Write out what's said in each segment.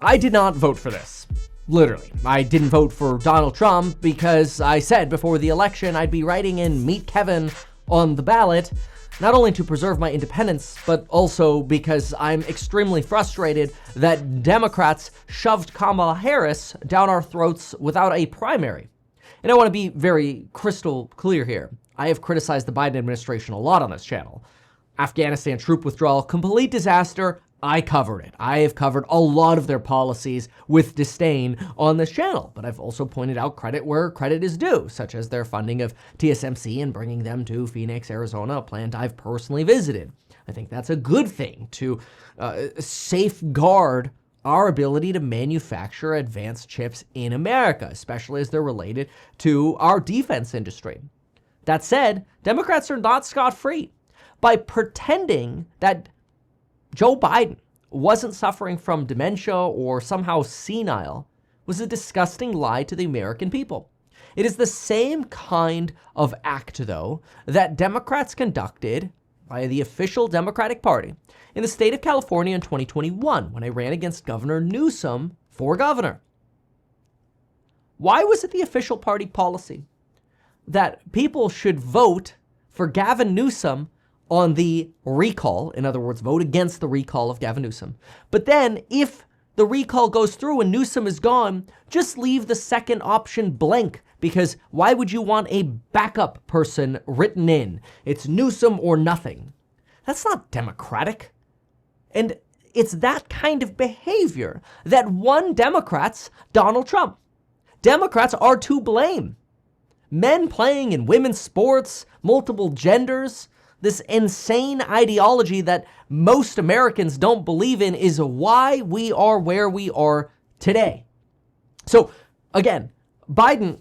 I did not vote for this. Literally. I didn't vote for Donald Trump because I said before the election I'd be writing in Meet Kevin on the ballot, not only to preserve my independence, but also because I'm extremely frustrated that Democrats shoved Kamala Harris down our throats without a primary. And I want to be very crystal clear here. I have criticized the Biden administration a lot on this channel. Afghanistan troop withdrawal, complete disaster. I covered it. I have covered a lot of their policies with disdain on this channel, but I've also pointed out credit where credit is due, such as their funding of TSMC and bringing them to Phoenix, Arizona, a plant I've personally visited. I think that's a good thing to safeguard our ability to manufacture advanced chips in America, especially as they're related to our defense industry. That said, Democrats are not scot-free. By pretending that Joe Biden wasn't suffering from dementia or somehow senile was a disgusting lie to the American people. It is the same kind of act, though, that Democrats conducted by the official Democratic Party in the state of California in 2021 when I ran against Governor Newsom for governor. Why was it the official party policy that people should vote for Gavin Newsom on the recall, in other words, vote against the recall of Gavin Newsom, but then if the recall goes through and Newsom is gone, just leave the second option blank, because why would you want a backup person written in? It's Newsom or nothing. That's not democratic. And it's that kind of behavior that won Democrats Donald Trump. Democrats are to blame. Men playing in women's sports, multiple genders, this insane ideology that most Americans don't believe in is why we are where we are today. So again, Biden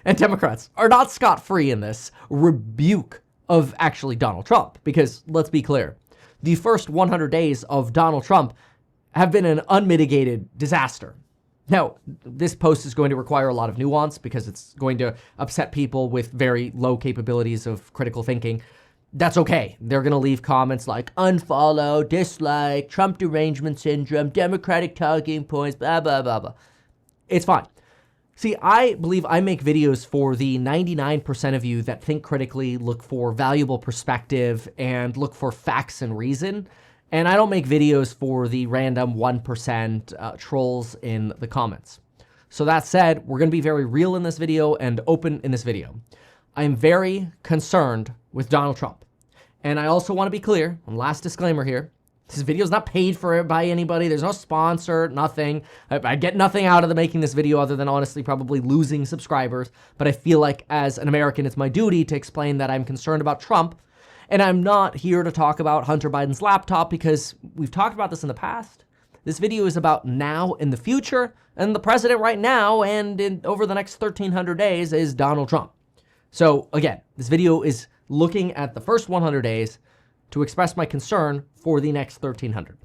and Democrats are not scot-free in this rebuke of actually Donald Trump, because let's be clear, the first 100 days of Donald Trump have been an unmitigated disaster. Now, this post is going to require a lot of nuance because it's going to upset people with very low capabilities of critical thinking. That's okay. They're going to leave comments like unfollow, dislike, Trump derangement syndrome, Democratic talking points, blah, blah, blah, blah. It's fine. See, I believe I make videos for the 99% of you that think critically, look for valuable perspective, and look for facts and reason. And I don't make videos for the random 1% trolls in the comments. So that said, we're going to be very real in this video and open in this video. I'm very concerned with Donald Trump. And I also want to be clear, one last disclaimer here, this video is not paid for by anybody. There's no sponsor, nothing. I get nothing out of the making this video other than honestly probably losing subscribers. But I feel like as an American, it's my duty to explain that I'm concerned about Trump. And I'm not here to talk about Hunter Biden's laptop because we've talked about this in the past. This video is about now and the future, and the president right now and over the next 1,300 days is Donald Trump. So again, this video is looking at the first 100 days to express my concern for the next 1,300.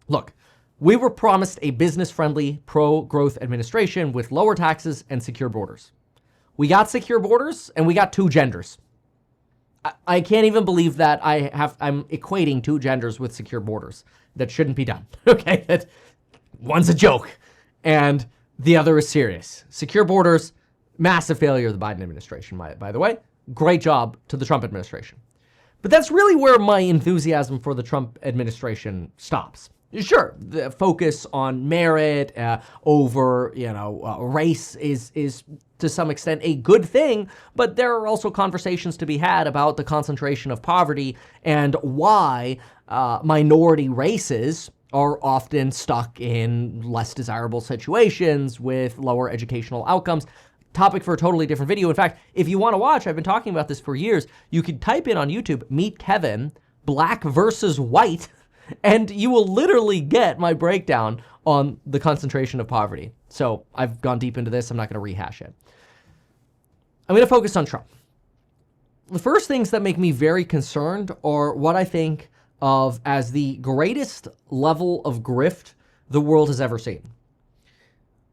Look, we were promised a business-friendly, pro-growth administration with lower taxes and secure borders. We got secure borders and we got two genders. I can't even believe that I'm equating two genders with secure borders. That shouldn't be done. Okay, that one's a joke and the other is serious. Secure borders, massive failure of the Biden administration, by the way. Great job to the Trump administration. But that's really where my enthusiasm for the Trump administration stops. Sure, the focus on merit over, race is to some extent a good thing, but there are also conversations to be had about the concentration of poverty and why minority races are often stuck in less desirable situations with lower educational outcomes. Topic for a totally different video. In fact, if you want to watch, I've been talking about this for years, you could type in on YouTube, Meet Kevin, Black versus White, and you will literally get my breakdown on the concentration of poverty. So I've gone deep into this. I'm not going to rehash it. I'm going to focus on Trump. The first things that make me very concerned are what I think of as the greatest level of grift the world has ever seen.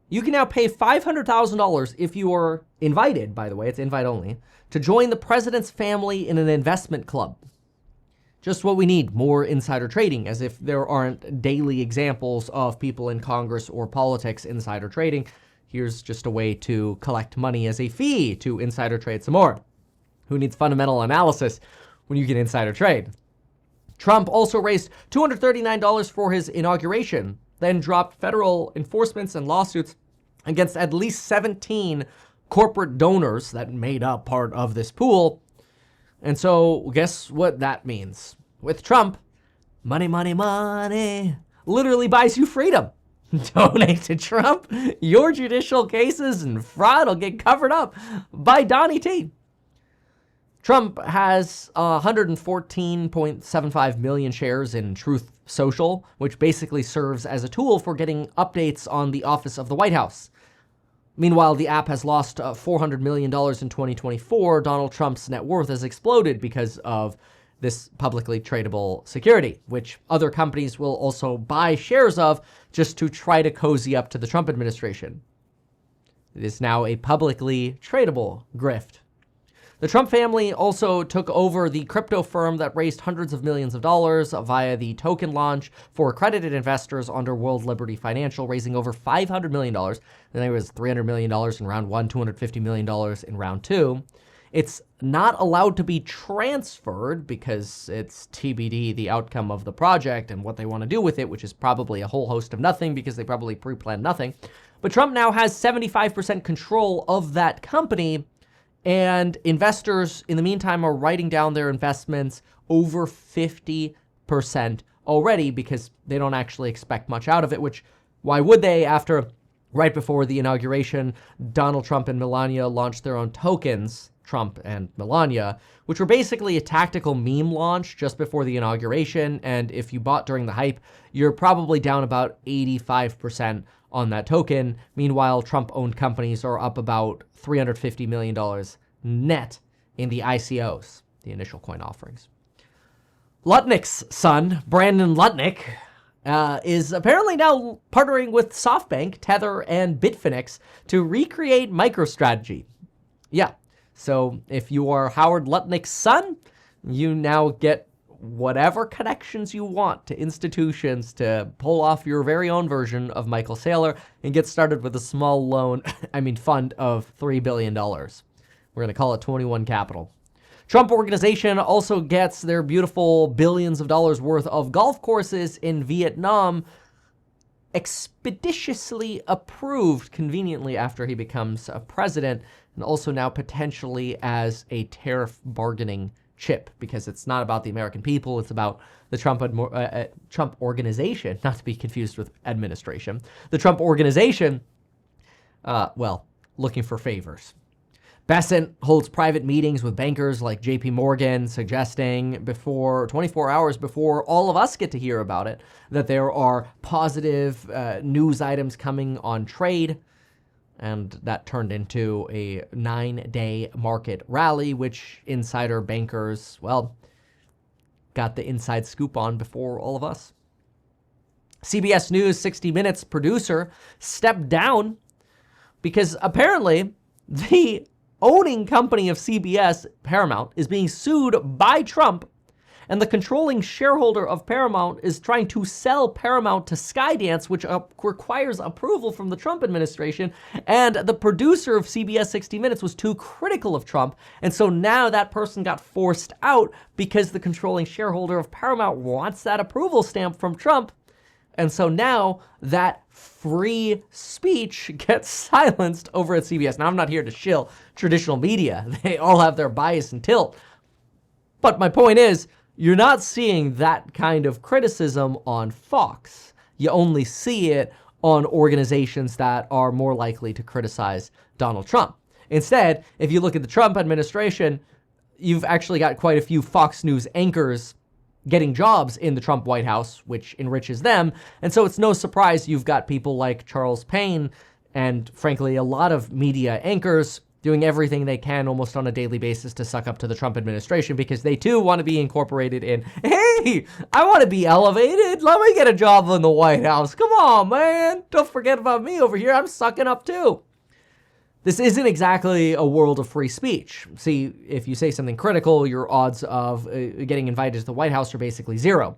You can now pay $500,000 if you are invited, by the way, it's invite only, to join the president's family in an investment club. Just what we need, more insider trading, as if there aren't daily examples of people in Congress or politics insider trading. Here's just a way to collect money as a fee to insider trade some more. Who needs fundamental analysis when you can insider trade? Trump also raised $239 for his inauguration, then dropped federal enforcements and lawsuits against at least 17 corporate donors that made up part of this pool. And so guess what that means? With Trump, money, money, money literally buys you freedom. Donate to Trump, your judicial cases and fraud will get covered up by Donnie T. Trump has 114.75 million shares in Truth Social, which basically serves as a tool for getting updates on the office of the White House. Meanwhile, the app has lost $400 million in 2024. Donald Trump's net worth has exploded because of this publicly tradable security, which other companies will also buy shares of just to try to cozy up to the Trump administration. It is now a publicly tradable grift. The Trump family also took over the crypto firm that raised hundreds of millions of dollars via the token launch for accredited investors under World Liberty Financial, raising over $500 million. And there was $300 million in round one, $250 million in round two. It's not allowed to be transferred because it's TBD, the outcome of the project and what they want to do with it, which is probably a whole host of nothing because they probably pre-planned nothing. But Trump now has 75% control of that company. And investors, in the meantime, are writing down their investments over 50% already because they don't actually expect much out of it, which why would they after, right before the inauguration, Donald Trump and Melania launched their own tokens, Trump and Melania, which were basically a tactical meme launch just before the inauguration. And if you bought during the hype, you're probably down about 85% on that token. Meanwhile, Trump-owned companies are up about $350 million net in the ICOs, the initial coin offerings. Lutnick's son, Brandon Lutnick, is apparently now partnering with SoftBank, Tether, and Bitfinex to recreate MicroStrategy. Yeah, so if you are Howard Lutnick's son, you now get whatever connections you want to institutions to pull off your very own version of Michael Saylor and get started with a small fund of $3 billion. We're going to call it 21 Capital. Trump Organization also gets their beautiful billions of dollars worth of golf courses in Vietnam expeditiously approved conveniently after he becomes a president, and also now potentially as a tariff bargaining chip, because it's not about the American people, it's about the Trump Organization, not to be confused with administration. The Trump Organization, looking for favors. Bessent holds private meetings with bankers like JP Morgan, suggesting 24 hours before all of us get to hear about it, that there are positive news items coming on trade. And that turned into a 9-day market rally, which insider bankers, got the inside scoop on before all of us. CBS News 60 Minutes producer stepped down because apparently the owning company of CBS, Paramount, is being sued by Trump, and the controlling shareholder of Paramount is trying to sell Paramount to Skydance, which requires approval from the Trump administration, and the producer of CBS 60 Minutes was too critical of Trump, and so now that person got forced out because the controlling shareholder of Paramount wants that approval stamp from Trump, and so now that free speech gets silenced over at CBS. Now, I'm not here to shill traditional media. They all have their bias and tilt. But my point is, you're not seeing that kind of criticism on Fox. You only see it on organizations that are more likely to criticize Donald Trump. Instead, if you look at the Trump administration, you've actually got quite a few Fox News anchors getting jobs in the Trump White House, which enriches them. And so it's no surprise you've got people like Charles Payne and, frankly, a lot of media anchors doing everything they can almost on a daily basis to suck up to the Trump administration because they too want to be incorporated in, hey, I want to be elevated. Let me get a job in the White House. Come on, man. Don't forget about me over here. I'm sucking up too. This isn't exactly a world of free speech. See, if you say something critical, your odds of getting invited to the White House are basically zero.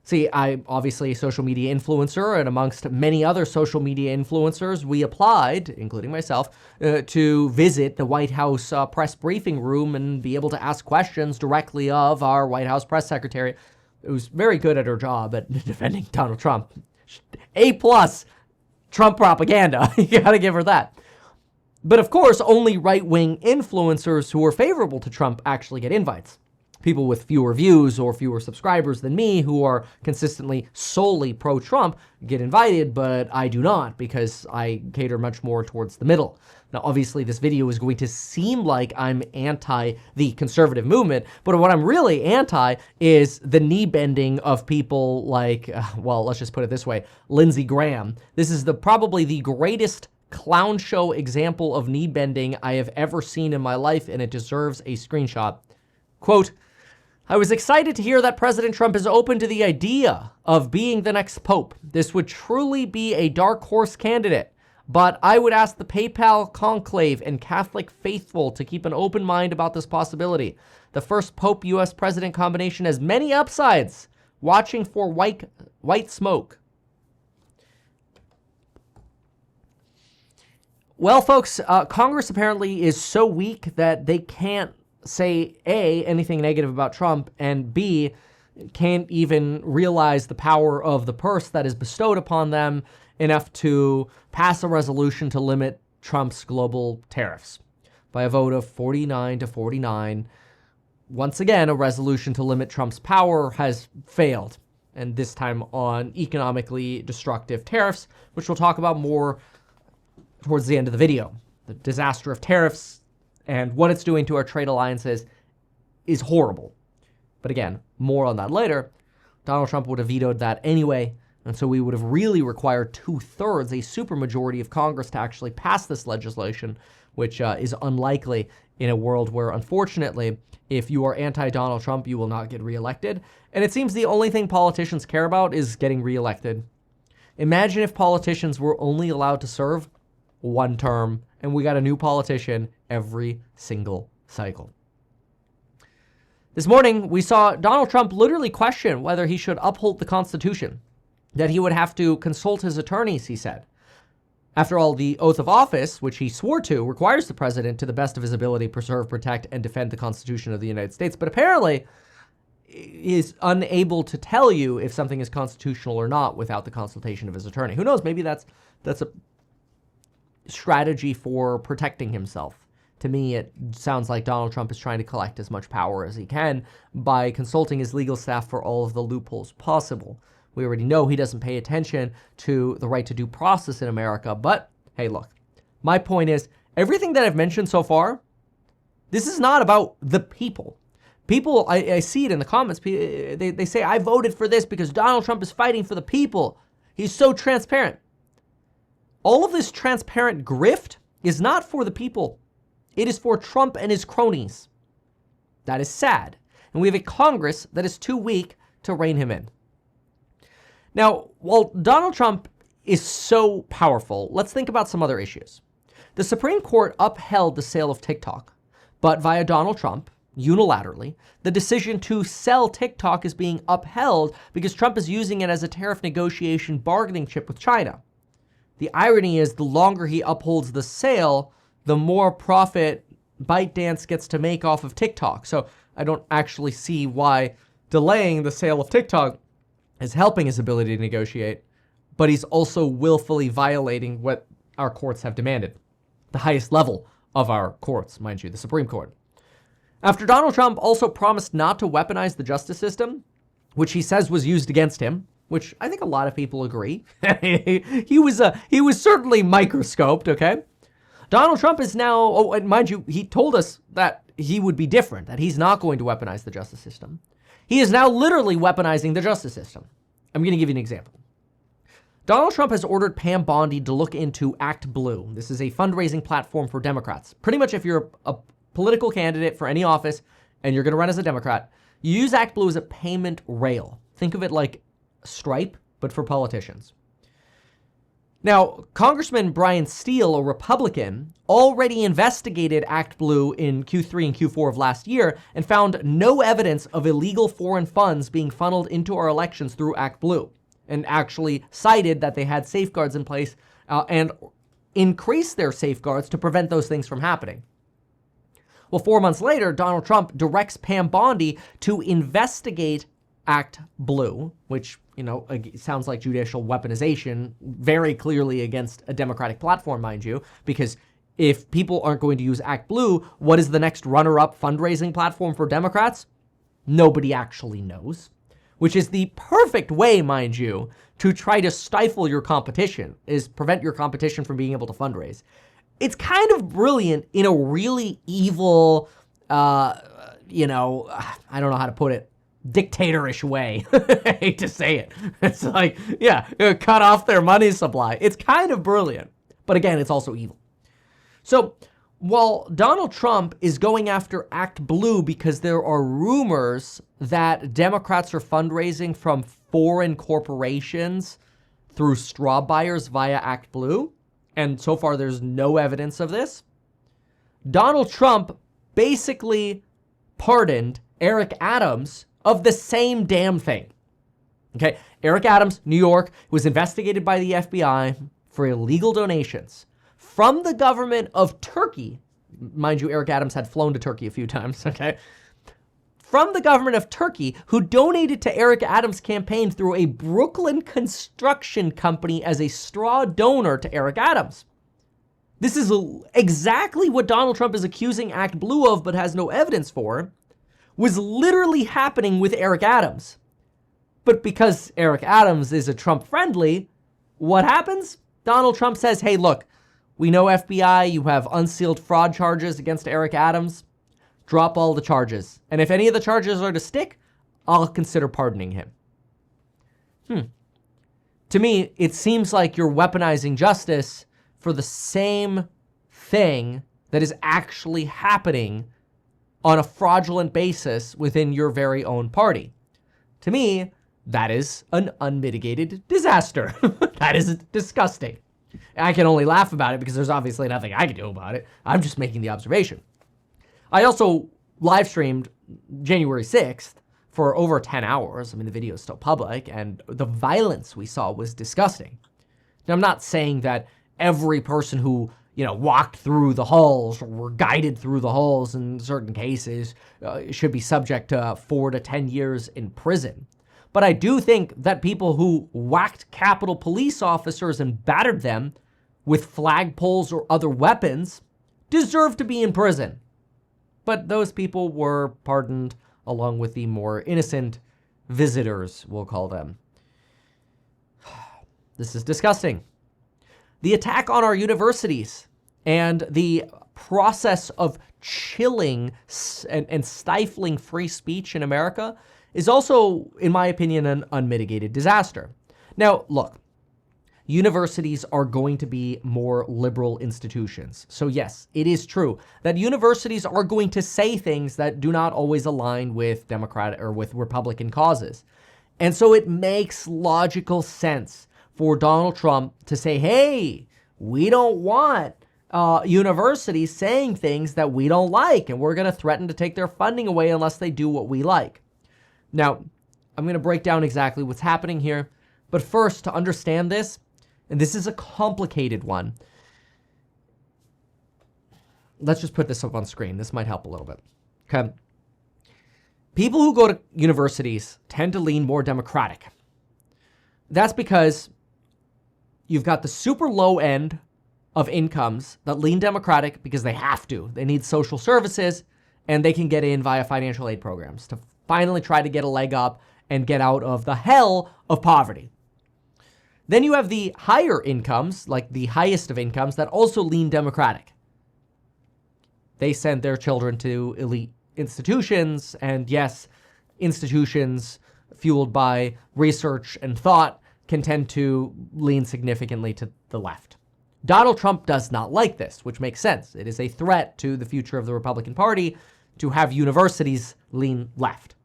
See, I'm obviously a social media influencer, and amongst many other social media influencers, we applied, including myself, to visit the White House press briefing room and be able to ask questions directly of our White House press secretary, who's very good at her job at defending Donald Trump. A+ Trump propaganda. You gotta give her that. But of course, only right-wing influencers who are favorable to Trump actually get invites. People with fewer views or fewer subscribers than me who are consistently solely pro-Trump get invited, but I do not because I cater much more towards the middle. Now, obviously, this video is going to seem like I'm anti the conservative movement, but what I'm really anti is the knee bending of people like, well, let's just put it this way, Lindsey Graham. This is probably the greatest clown show example of knee bending I have ever seen in my life, and it deserves a screenshot. Quote, I was excited to hear that President Trump is open to the idea of being the next pope. This would truly be a dark horse candidate, but I would ask the PayPal conclave and Catholic faithful to keep an open mind about this possibility. The first Pope-U.S. president combination has many upsides. Watching for white smoke. Well, folks, Congress apparently is so weak that they can't say A, anything negative about Trump, and B, can't even realize the power of the purse that is bestowed upon them enough to pass a resolution to limit Trump's global tariffs. By a vote of 49 to 49, once again, a resolution to limit Trump's power has failed, and this time on economically destructive tariffs, which we'll talk about more towards the end of the video. The disaster of tariffs and what it's doing to our trade alliances is horrible. But again, more on that later. Donald Trump would have vetoed that anyway, and so we would have really required 2/3, a supermajority of Congress to actually pass this legislation, which is unlikely in a world where, unfortunately, if you are anti-Donald Trump, you will not get reelected. And it seems the only thing politicians care about is getting reelected. Imagine if politicians were only allowed to serve one term, and we got a new politician every single cycle. This morning, we saw Donald Trump literally question whether he should uphold the Constitution, that he would have to consult his attorneys, he said. After all, the oath of office, which he swore to, requires the president, to the best of his ability, preserve, protect, and defend the Constitution of the United States, but apparently is unable to tell you if something is constitutional or not without the consultation of his attorney. Who knows? Maybe that's a strategy for protecting himself. To me, it sounds like Donald Trump is trying to collect as much power as he can by consulting his legal staff for all of the loopholes possible. We already know he doesn't pay attention to the right to due process in America, but hey, look, my point is, everything that I've mentioned so far, this is not about the people. People, I see it in the comments, they say, I voted for this because Donald Trump is fighting for the people. He's so transparent. All of this transparent grift is not for the people. It is for Trump and his cronies. That is sad. And we have a Congress that is too weak to rein him in. Now, while Donald Trump is so powerful, let's think about some other issues. The Supreme Court upheld the sale of TikTok, but via Donald Trump, unilaterally, the decision to sell TikTok is being upheld because Trump is using it as a tariff negotiation bargaining chip with China. The irony is the longer he upholds the sale, the more profit ByteDance gets to make off of TikTok. So I don't actually see why delaying the sale of TikTok is helping his ability to negotiate, but he's also willfully violating what our courts have demanded. The highest level of our courts, mind you, the Supreme Court. After Donald Trump also promised not to weaponize the justice system, which he says was used against him, which I think a lot of people agree. he was certainly microscoped, okay? Donald Trump is now, oh, and mind you, he told us that he would be different, that he's not going to weaponize the justice system. He is now literally weaponizing the justice system. I'm going to give you an example. Donald Trump has ordered Pam Bondi to look into Act Blue. This is a fundraising platform for Democrats. Pretty much if you're a political candidate for any office and you're going to run as a Democrat, you use Act Blue as a payment rail. Think of it like Stripe, but for politicians. Now, Congressman Brian Steele, a Republican, already investigated Act Blue in Q3 and Q4 of last year and found no evidence of illegal foreign funds being funneled into our elections through Act Blue, and actually cited that they had safeguards in place and increased their safeguards to prevent those things from happening. Well, 4 months later, Donald Trump directs Pam Bondi to investigate Act Blue, which, sounds like judicial weaponization, very clearly against a Democratic platform, mind you, because if people aren't going to use Act Blue, what is the next runner-up fundraising platform for Democrats? Nobody actually knows, which is the perfect way, mind you, to try to stifle your competition, is prevent your competition from being able to fundraise. It's kind of brilliant in a really evil, I don't know how to put it, dictatorish way. I hate to say it. It's like, cut off their money supply. It's kind of brilliant. But again, it's also evil. So while Donald Trump is going after Act Blue because there are rumors that Democrats are fundraising from foreign corporations through straw buyers via Act Blue, and so far there's no evidence of this, Donald Trump basically pardoned Eric Adams of the same damn thing. Okay, Eric Adams, New York, was investigated by the FBI for illegal donations from the government of Turkey. Mind you, Eric Adams had flown to Turkey a few times, okay? From the government of Turkey, who donated to Eric Adams' campaign through a Brooklyn construction company as a straw donor to Eric Adams. This is exactly what Donald Trump is accusing Act Blue of, but has no evidence for, was literally happening with Eric Adams. But because Eric Adams is a Trump friendly, what happens? Donald Trump says, hey, look, we know FBI, you have unsealed fraud charges against Eric Adams. Drop all the charges. And if any of the charges are to stick, I'll consider pardoning him. To me, it seems like you're weaponizing justice for the same thing that is actually happening on a fraudulent basis within your very own party. To me, that is an unmitigated disaster. That is disgusting. I can only laugh about it because there's obviously nothing I can do about it. I'm just making the observation. I also live streamed January 6th for over 10 hours. I mean, the video is still public, and the violence we saw was disgusting. Now, I'm not saying that every person who, walked through the halls or were guided through the halls in certain cases should be subject to 4 to 10 years in prison. But I do think that people who whacked Capitol Police officers and battered them with flagpoles or other weapons deserve to be in prison. But those people were pardoned along with the more innocent visitors, we'll call them. This is disgusting. The attack on our universities and the process of chilling and stifling free speech in America is also, in my opinion, an unmitigated disaster. Now, look, universities are going to be more liberal institutions. So yes, it is true that universities are going to say things that do not always align with Democratic or with Republican causes. And so it makes logical sense for Donald Trump to say, hey, we don't want universities saying things that we don't like, and we're going to threaten to take their funding away unless they do what we like. Now, I'm going to break down exactly what's happening here. But first, to understand this, and this is a complicated one, let's just put this up on screen. This might help a little bit. Okay. People who go to universities tend to lean more Democratic. That's because you've got the super low end of incomes that lean Democratic because they have to. They need social services, and they can get in via financial aid programs to finally try to get a leg up and get out of the hell of poverty. Then you have the higher incomes, like the highest of incomes, that also lean Democratic. They send their children to elite institutions, and yes, institutions fueled by research and thought can tend to lean significantly to the left. Donald Trump does not like this, which makes sense. It is a threat to the future of the Republican Party to have universities lean left.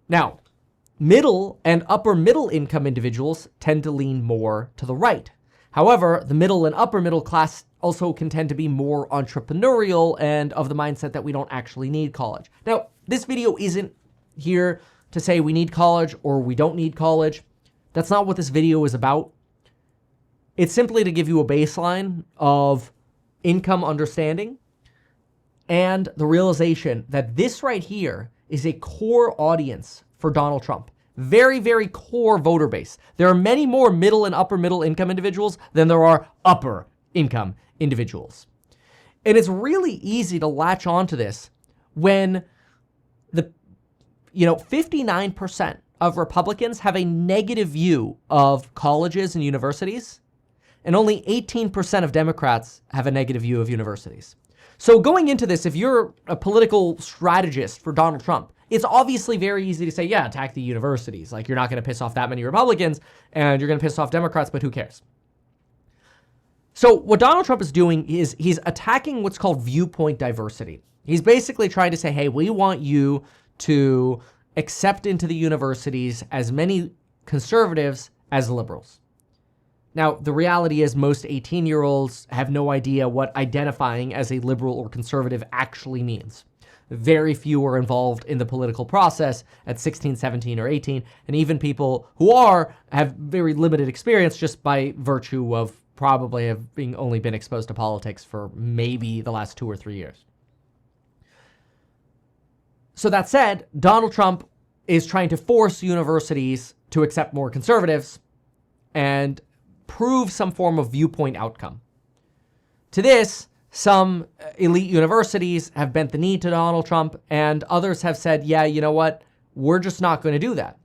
Now, middle and upper middle income individuals tend to lean more to the right. However, the middle and upper middle class also can tend to be more entrepreneurial and of the mindset that we don't actually need college. Now, this video isn't here to say we need college or we don't need college. That's not what this video is about. It's simply to give you a baseline of income understanding and the realization that this right here is a core audience for Donald Trump. Very, very core voter base. There are many more middle and upper middle income individuals than there are upper income individuals. And it's really easy to latch onto this when 59% of Republicans have a negative view of colleges and universities, and only 18% of Democrats have a negative view of universities. So going into this, if you're a political strategist for Donald Trump, it's obviously very easy to say, yeah, attack the universities. Like, you're not going to piss off that many Republicans, and you're going to piss off Democrats, but who cares? So what Donald Trump is doing is he's attacking what's called viewpoint diversity. He's basically trying to say, hey, we want you to accept into the universities as many conservatives as liberals. Now, the reality is most 18-year-olds have no idea what identifying as a liberal or conservative actually means. Very few are involved in the political process at 16, 17, or 18, and even people who have very limited experience just by virtue of probably having only been exposed to politics for maybe the last 2 or 3 years. So that said, Donald Trump is trying to force universities to accept more conservatives and prove some form of viewpoint outcome. To this, some elite universities have bent the knee to Donald Trump, and others have said, yeah, you know what? We're just not going to do that.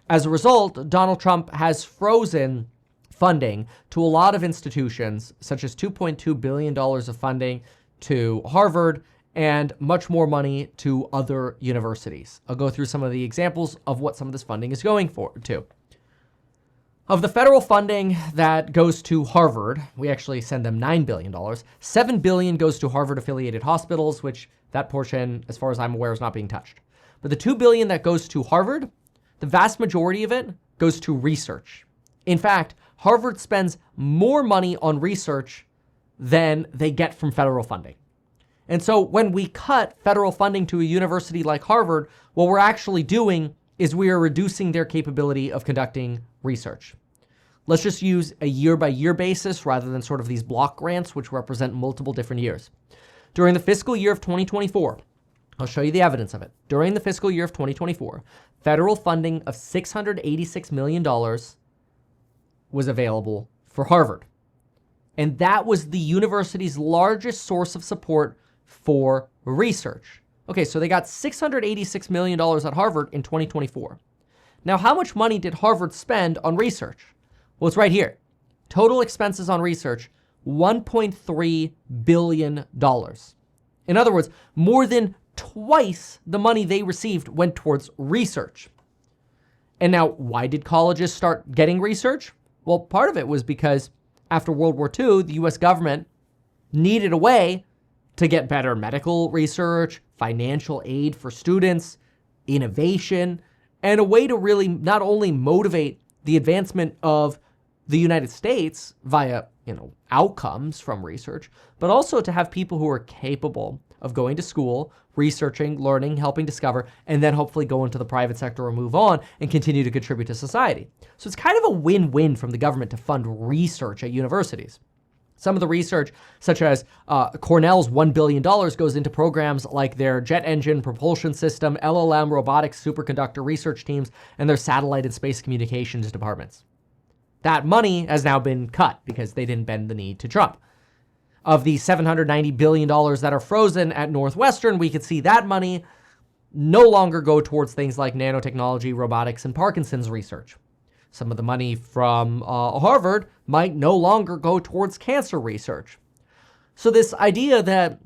As a result, Donald Trump has frozen funding to a lot of institutions, such as $2.2 billion of funding to Harvard and much more money to other universities. I'll go through some of the examples of what some of this funding is going to. Of the federal funding that goes to Harvard, we actually send them $9 billion. $7 billion goes to Harvard-affiliated hospitals, which that portion, as far as I'm aware, is not being touched. But the $2 billion that goes to Harvard, the vast majority of it goes to research. In fact, Harvard spends more money on research than they get from federal funding. And so when we cut federal funding to a university like Harvard, what we're actually doing is we are reducing their capability of conducting research. Let's just use a year-by-year basis rather than sort of these block grants, which represent multiple different years. During the fiscal year of 2024, I'll show you the evidence of it. During the fiscal year of 2024, federal funding of $686 million was available for Harvard. And that was the university's largest source of support for research. Okay, so they got $686 million at Harvard in 2024. Now, how much money did Harvard spend on research? Well, it's right here. Total expenses on research, $1.3 billion. In other words, more than twice the money they received went towards research. And now, why did colleges start getting research? Well, part of it was because after World War II, the US government needed a way to get better medical research, financial aid for students, innovation, and a way to really not only motivate the advancement of the United States via, outcomes from research, but also to have people who are capable of going to school, researching, learning, helping discover, and then hopefully go into the private sector or move on and continue to contribute to society. So it's kind of a win-win from the government to fund research at universities. Some of the research, such as Cornell's $1 billion, goes into programs like their jet engine propulsion system, LLM, robotics, superconductor research teams, and their satellite and space communications departments. That money has now been cut because they didn't bend the knee to Trump. Of the $790 billion that are frozen at Northwestern, we could see that money no longer go towards things like nanotechnology, robotics, and Parkinson's research. Some of the money from Harvard might no longer go towards cancer research. So this idea that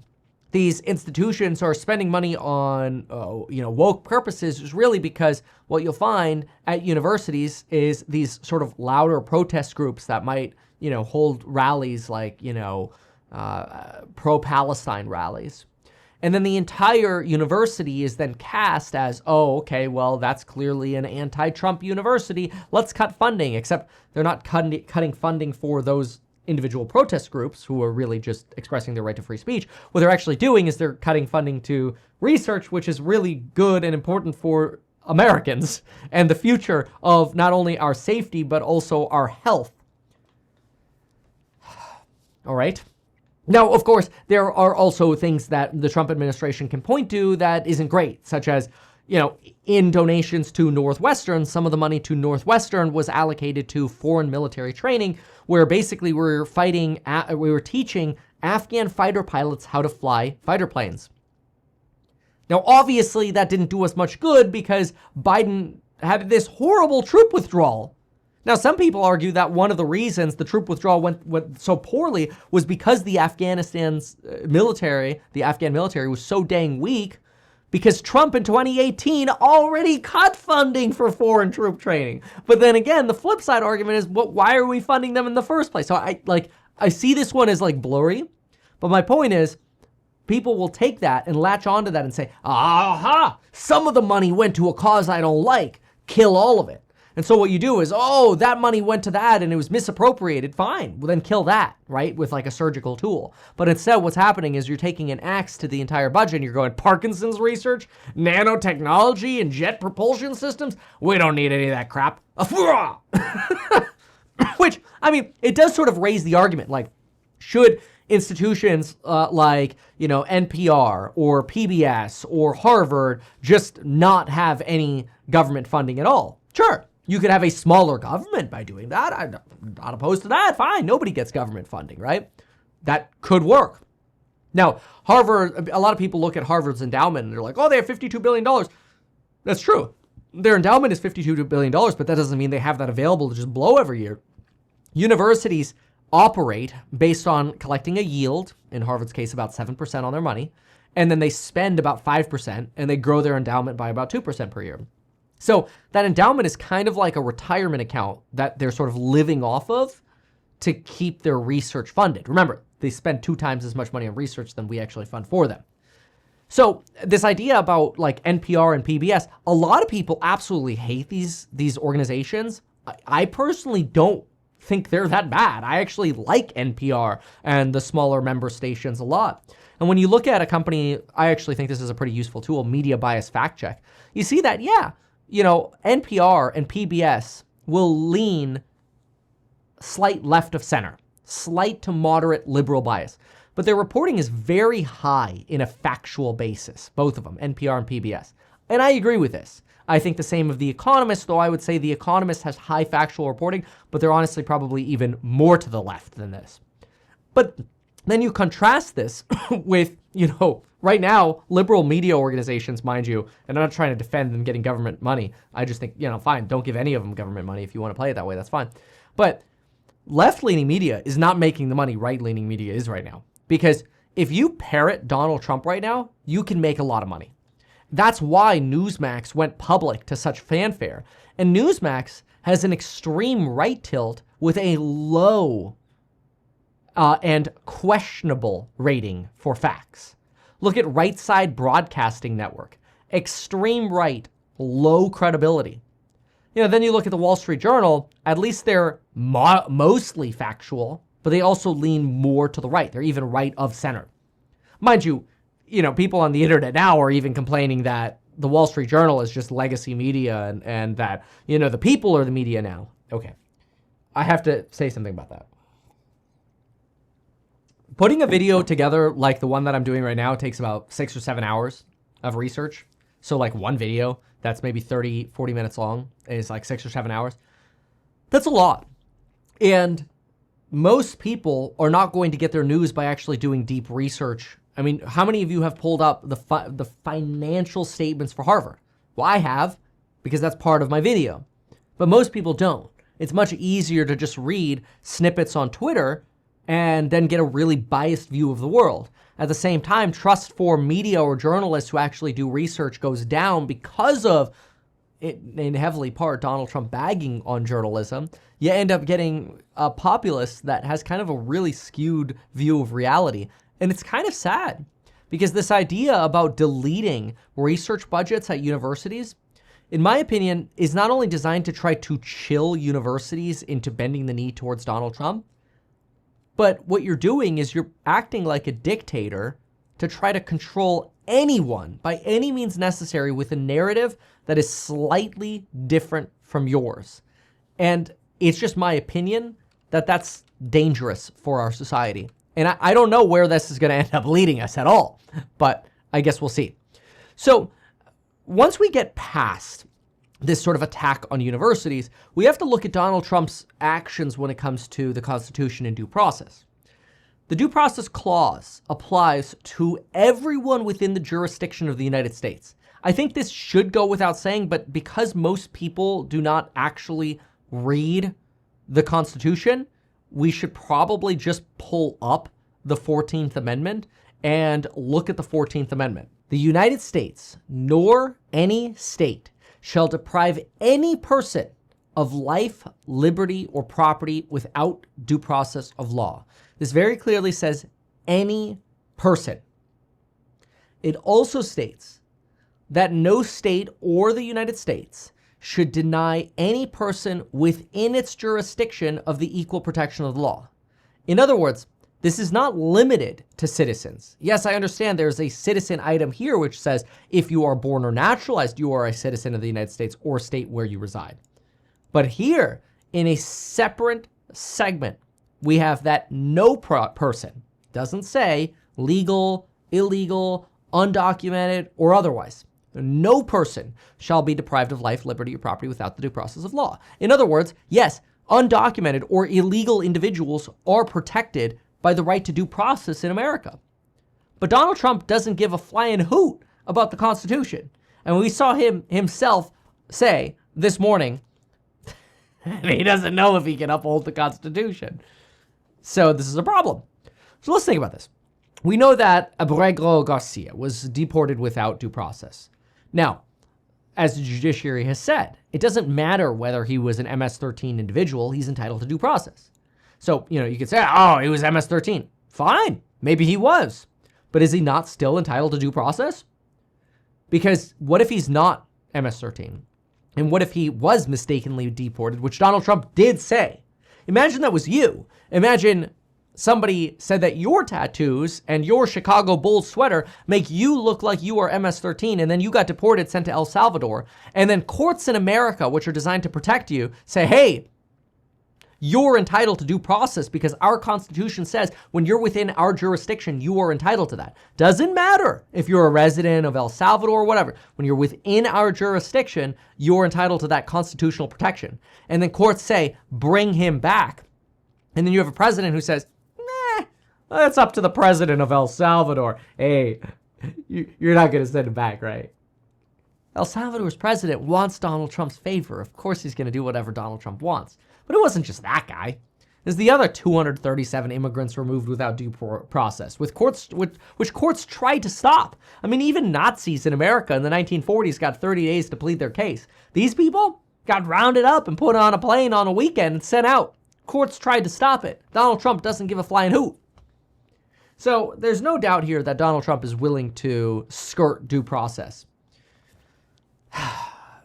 these institutions are spending money on, woke purposes is really because what you'll find at universities is these sort of louder protest groups that might, hold rallies like, pro-Palestine rallies. And then the entire university is then cast as, oh, okay, well, that's clearly an anti-Trump university. Let's cut funding, except they're not cutting funding for those individual protest groups who are really just expressing their right to free speech. What they're actually doing is they're cutting funding to research, which is really good and important for Americans and the future of not only our safety, but also our health. All right. Now, of course, there are also things that the Trump administration can point to that isn't great, such as, in donations to Northwestern, some of the money to Northwestern was allocated to foreign military training, where basically we were teaching Afghan fighter pilots how to fly fighter planes. Now, obviously, that didn't do us much good because Biden had this horrible troop withdrawal. Now, some people argue that one of the reasons the troop withdrawal went so poorly was because the Afghan military was so dang weak, because Trump in 2018 already cut funding for foreign troop training. But then again, the flip side argument is, why are we funding them in the first place? So I see this one as blurry, but my point is, people will take that and latch onto that and say, aha, some of the money went to a cause I don't like, kill all of it. And so what you do is, that money went to that and it was misappropriated. Fine, well then kill that, right? With a surgical tool. But instead what's happening is you're taking an axe to the entire budget and you're going, Parkinson's research, nanotechnology, and jet propulsion systems? We don't need any of that crap. Which, it does sort of raise the argument, should institutions NPR or PBS or Harvard just not have any government funding at all? Sure. You could have a smaller government by doing that. I'm not opposed to that. Fine. Nobody gets government funding, right? That could work. Now, Harvard, a lot of people look at Harvard's endowment and they're like, they have $52 billion. That's true. Their endowment is $52 billion, but that doesn't mean they have that available to just blow every year. Universities operate based on collecting a yield, in Harvard's case about 7% on their money, and then they spend about 5% and they grow their endowment by about 2% per year. So that endowment is kind of like a retirement account that they're sort of living off of to keep their research funded. Remember, they spend 2 times as much money on research than we actually fund for them. So this idea about NPR and PBS, a lot of people absolutely hate these organizations. I personally don't think they're that bad. I actually like NPR and the smaller member stations a lot. And when you look at a company, I actually think this is a pretty useful tool, Media Bias Fact Check. You see that, NPR and PBS will lean slight left of center, slight to moderate liberal bias. But their reporting is very high in a factual basis, both of them, NPR and PBS. And I agree with this. I think the same of The Economist, though I would say The Economist has high factual reporting, but they're honestly probably even more to the left than this. But then you contrast this with, right now, liberal media organizations, mind you, and I'm not trying to defend them getting government money. I just think, fine, don't give any of them government money. If you want to play it that way, that's fine. But left-leaning media is not making the money right-leaning media is right now. Because if you parrot Donald Trump right now, you can make a lot of money. That's why Newsmax went public to such fanfare. And Newsmax has an extreme right tilt with a low and questionable rating for facts. Look at Right Side Broadcasting Network. Extreme right, low credibility. Then you look at the Wall Street Journal, at least they're mostly factual, but they also lean more to the right. They're even right of center. Mind you, people on the internet now are even complaining that the Wall Street Journal is just legacy media and that, the people are the media now. Okay. I have to say something about that. Putting a video together like the one that I'm doing right now takes about 6 or 7 hours of research. So one video that's maybe 30, 40 minutes long is 6 or 7 hours. That's a lot. And most people are not going to get their news by actually doing deep research. How many of you have pulled up the financial statements for Harvard? Well, I have, because that's part of my video. But most people don't. It's much easier to just read snippets on Twitter and then get a really biased view of the world. At the same time, trust for media or journalists who actually do research goes down because of, in heavily part, Donald Trump bagging on journalism. You end up getting a populace that has kind of a really skewed view of reality. And it's kind of sad because this idea about deleting research budgets at universities, in my opinion, is not only designed to try to chill universities into bending the knee towards Donald Trump, But what you're doing is you're acting like a dictator to try to control anyone by any means necessary with a narrative that is slightly different from yours. And it's just my opinion that that's dangerous for our society. And I don't know where this is going to end up leading us at all, but I guess we'll see. So once we get past this sort of attack on universities, we have to look at Donald Trump's actions when it comes to the Constitution and due process. The due process clause applies to everyone within the jurisdiction of the United States. I think this should go without saying, but because most people do not actually read the Constitution, we should probably just pull up the 14th Amendment and look at the 14th Amendment. The United States, nor any state, shall deprive any person of life, liberty, or property without due process of law. This very clearly says any person. It also states that no state or the United States should deny any person within its jurisdiction of the equal protection of the law. In other words, this is not limited to citizens. Yes, I understand there's a citizen item here which says if you are born or naturalized, you are a citizen of the United States or state where you reside. But here, in a separate segment, we have that no person, doesn't say legal, illegal, undocumented, or otherwise. No person shall be deprived of life, liberty, or property without the due process of law. In other words, yes, undocumented or illegal individuals are protected by the right to due process in America. But Donald Trump doesn't give a flying hoot about the Constitution. And we saw him himself say this morning, he doesn't know if he can uphold the Constitution. So this is a problem. So let's think about this. We know that Abrego Garcia was deported without due process. Now, as the judiciary has said, it doesn't matter whether he was an MS-13 individual, he's entitled to due process. So, you could say, oh, he was MS-13. Fine, maybe he was. But is he not still entitled to due process? Because what if he's not MS-13? And what if he was mistakenly deported, which Donald Trump did say? Imagine that was you. Imagine somebody said that your tattoos and your Chicago Bulls sweater make you look like you are MS-13, and then you got deported, sent to El Salvador, and then courts in America, which are designed to protect you, say, hey, you're entitled to due process because our Constitution says when you're within our jurisdiction, you are entitled to that. Doesn't matter if you're a resident of El Salvador or whatever. When you're within our jurisdiction, you're entitled to that constitutional protection. And then courts say, bring him back. And then you have a president who says, nah, that's up to the president of El Salvador. Hey, you're not going to send him back, right? El Salvador's president wants Donald Trump's favor. Of course he's going to do whatever Donald Trump wants. But it wasn't just that guy. There's the other 237 immigrants removed without due process, which courts tried to stop. I mean, even Nazis in America in the 1940s got 30 days to plead their case. These people got rounded up and put on a plane on a weekend and sent out. Courts tried to stop it. Donald Trump doesn't give a flying hoot. So there's no doubt here that Donald Trump is willing to skirt due process,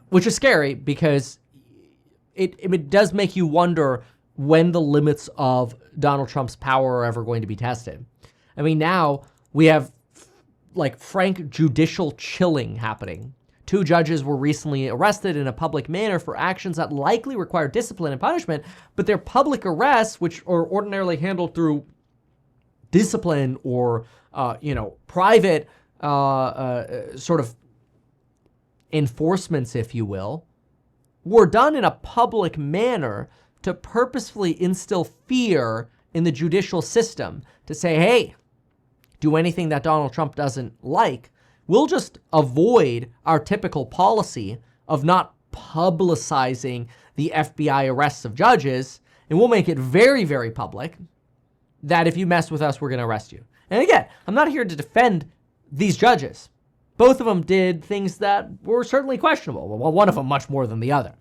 which is scary because it does make you wonder when the limits of Donald Trump's power are ever going to be tested. I mean, now we have like frank judicial chilling happening. 2 judges were recently arrested in a public manner for actions that likely require discipline and punishment, but their public arrests, which are ordinarily handled through discipline or, private sort of enforcements, if you will, were done in a public manner to purposefully instill fear in the judicial system to say, hey, do anything that Donald Trump doesn't like. We'll just avoid our typical policy of not publicizing the FBI arrests of judges, and we'll make it very, very public that if you mess with us, we're going to arrest you. And again, I'm not here to defend these judges. Both of them did things that were certainly questionable. Well, one of them much more than the other.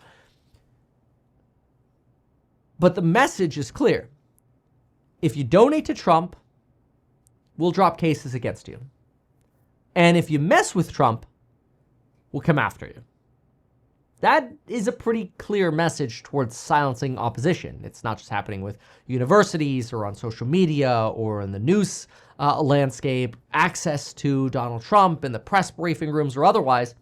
But the message is clear. If you donate to Trump, we'll drop cases against you. And if you mess with Trump, we'll come after you. That is a pretty clear message towards silencing opposition. It's not just happening with universities or on social media or in the news landscape, access to Donald Trump in the press briefing rooms or otherwise.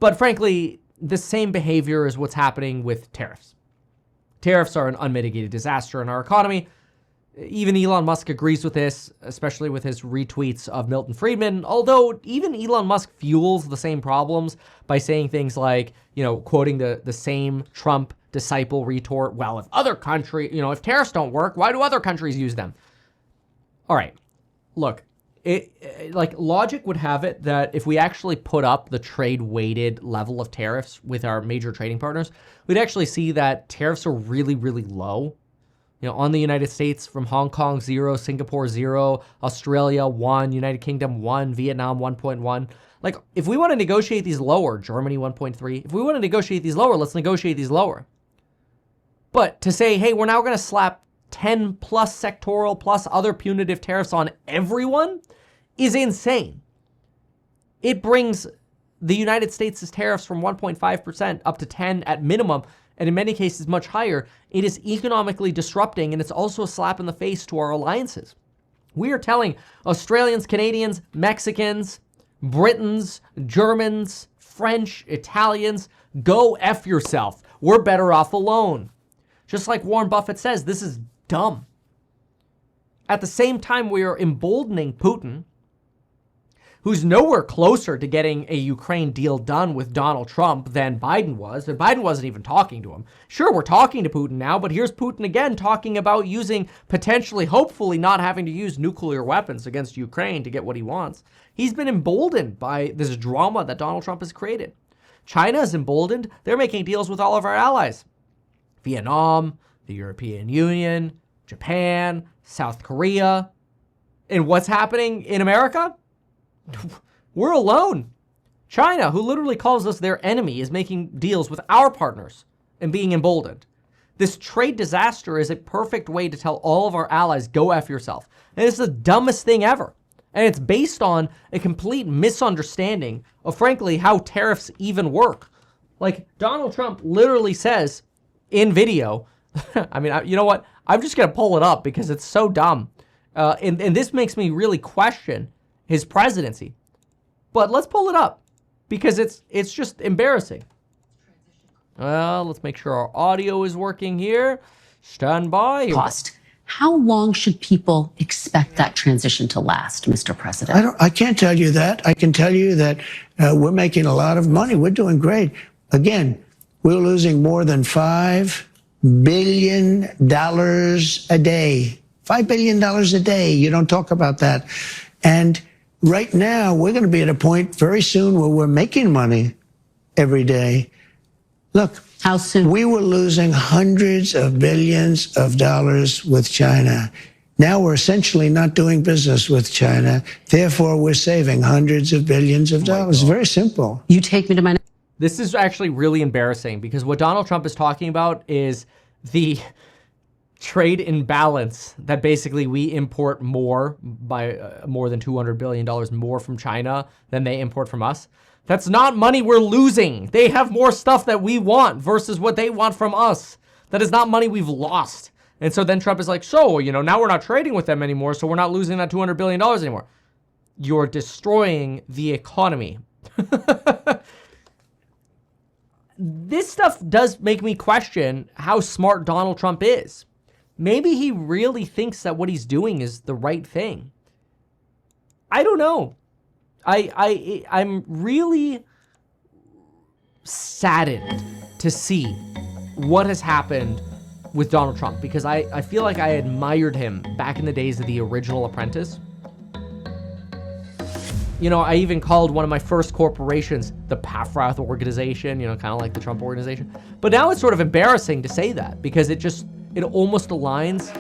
But frankly, the same behavior is what's happening with tariffs. Tariffs are an unmitigated disaster in our economy. Even Elon Musk agrees with this, especially with his retweets of Milton Friedman, although even Elon Musk fuels the same problems by saying things like, quoting the same Trump disciple retort, well, if other countries, if tariffs don't work, why do other countries use them? All right, look, logic would have it that if we actually put up the trade-weighted level of tariffs with our major trading partners, we'd actually see that tariffs are really, really low. On the United States, from Hong Kong, 0, Singapore, 0, Australia, 1, United Kingdom, 1, Vietnam, 1.1. Like, if we want to negotiate these lower, Germany, 1.3, if we want to negotiate these lower, let's negotiate these lower. But to say, hey, we're now going to slap 10 plus sectoral plus other punitive tariffs on everyone is insane. It brings the United States' tariffs from 1.5% up to 10 at minimum, and in many cases much higher. It is economically disrupting, and it's also a slap in the face to our alliances. We are telling Australians, Canadians, Mexicans, Britons, Germans, French, Italians, go F yourself. We're better off alone. Just like Warren Buffett says, this is dumb. At the same time, we are emboldening Putin, who's nowhere closer to getting a Ukraine deal done with Donald Trump than Biden was. And Biden wasn't even talking to him. Sure, we're talking to Putin now, but here's Putin again talking about using, potentially, hopefully not having to use nuclear weapons against Ukraine to get what he wants. He's been emboldened by this drama that Donald Trump has created. China is emboldened. They're making deals with all of our allies. Vietnam, the European Union, Japan, South Korea. And what's happening in America? We're alone. China, who literally calls us their enemy, is making deals with our partners and being emboldened. This trade disaster is a perfect way to tell all of our allies, go F yourself. And it's the dumbest thing ever. And it's based on a complete misunderstanding of, frankly, how tariffs even work. Like, Donald Trump literally says in video, I mean, you know what? I'm just going to pull it up because it's so dumb. And this makes me really question his presidency. But let's pull it up because it's just embarrassing. Well, let's make sure our audio is working here. Stand by. Cost. How long should people expect that transition to last, Mr. President? I can't tell you that. I can tell you that we're making a lot of money. We're doing great. Again, we're losing more than $5 billion a day. $5 billion a day. You don't talk about that. And right now, we're going to be at a point very soon where we're making money every day. Look, how soon? We were losing hundreds of billions of dollars with China. Now we're essentially not doing business with China. Therefore, we're saving hundreds of billions of dollars. Very simple. You take me to my... This is actually really embarrassing because what Donald Trump is talking about is the trade imbalance that basically we import more by more than $200 billion more from China than they import from us. That's not money we're losing. They have more stuff that we want versus what they want from us. That is not money we've lost. And so then Trump is like, so, now we're not trading with them anymore, so we're not losing that $200 billion anymore. You're destroying the economy. This stuff does make me question how smart Donald Trump is. Maybe he really thinks that what he's doing is the right thing. I don't know. I'm really saddened to see what has happened with Donald Trump because I feel like I admired him back in the days of The Original Apprentice. I even called one of my first corporations the Paffrath organization, kind of like the Trump organization. But now it's sort of embarrassing to say that because it almost aligns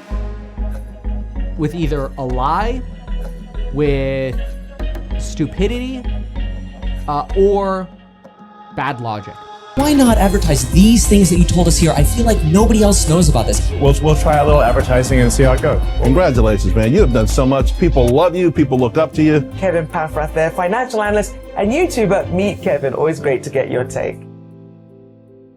with either a lie, with stupidity, or bad logic. Why not advertise these things that you told us here? I feel like nobody else knows about this. We'll try a little advertising and see how it goes. Congratulations, man. You have done so much. People love you. People look up to you. Kevin Paffrath there, financial analyst and YouTuber. Meet Kevin. Always great to get your take.